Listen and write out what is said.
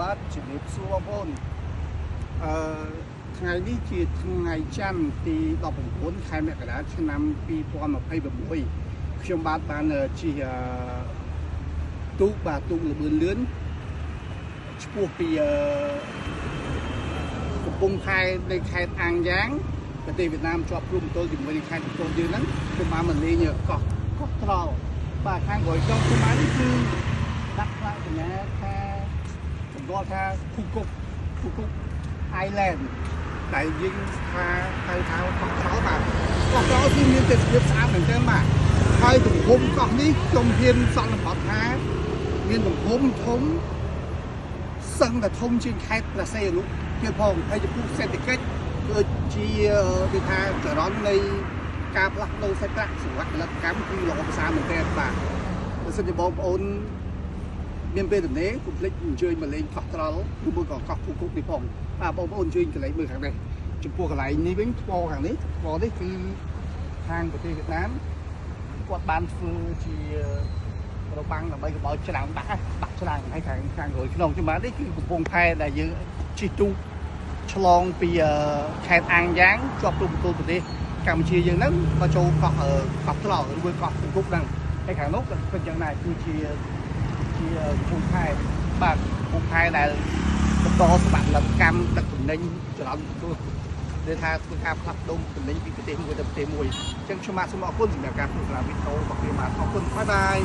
បាទជំរាបសួរបងប្អូនថ្ងៃនេះជាថ្ងៃច័ន្ទទី19ខែមករាឆ្នាំ2026ខ្ញុំបាទបានជិះទូកលបឿនលឿនឆ្ពោះពីកំពង់ផែនៃខេត្តអាងយ៉ាងប្រទេសវៀតណាមជាប់ព្រំទល់ជាមួយនឹងខេត្តកំពង់យើងហ្នឹងខ្ញុំបានមកលេងកោះត្រល់បាទខាងក្រោយចុងខ្ញុំបាននេះគឺដាក់ផ្លាកសញ្ញាថាសម្គាល់ថាភូគុក Island ដែលយើងថាហៅថាកោះត្រល់បាទកោះត្រល់គឺមានទេសភាពស្អាតមែនទែនបាទហើយទំហំកោះនេះខ្ញុំហ៊ានសន្និដ្ឋានថាមានទំហំធំសឹងតែធំជាងខេត្តព្រះសីហនុទៀតផងហើយចំពោះសេដ្ឋកិច្ចគឺជាគេថាចរន្តនៃការផ្លាស់ប្ដូរសេដ្ឋកិច្ចសម្រាប់ផលិតកម្មគឺល្អប្រសើរមែនទែនបាទបើសិនជាបងប្អូនមានពេលទំនេរកុំភ្លេចអញ្ជើញមកលេងកោះត្រល់ឬមួយក៏កោះភូគុកនេះផងបាទបងប្អូនអញ្ជើញកន្លែងមើលខាងនេះចំពោះកន្លែងនេះវិញថ្មខាងនេះគឺខាងប្រទេសវៀតណាមគាត់បានធ្វើជារបាំងដើម្បីកុំឲ្យច្រាំងដាក់ច្រាំងហើយខាងក្រោយក្នុងច្បាស់នេះគឺកំពង់ផែដែលយើងជិះទូកឆ្លងពីខេត្តអាងយ៉ាងជាប់ព្រំទល់ប្រទេសកម្ពុជាយើងហ្នឹងក៏ចូលកោះត្រល់ឬមួយកោះភូគុកហ្នឹងហើយខាងនោះក៏ពិតយ៉ាងណាគឺជាកំពង់ផែបាទកំពង់ផែដែលបន្តសម្បត្តិផលិតកម្មដឹកទំនិញចរន្តទូដែលថាធ្វើការផ្លាស់ប្ដូរទំនិញពីប្រទេសមួយទៅប្រទេសមួយអញ្ចឹងខ្ញុំបាទសូមអរគុណសម្រាប់ការទស្សនាវីដេអូរបស់ខ្ញុំបាទអរគុណបាយបាយ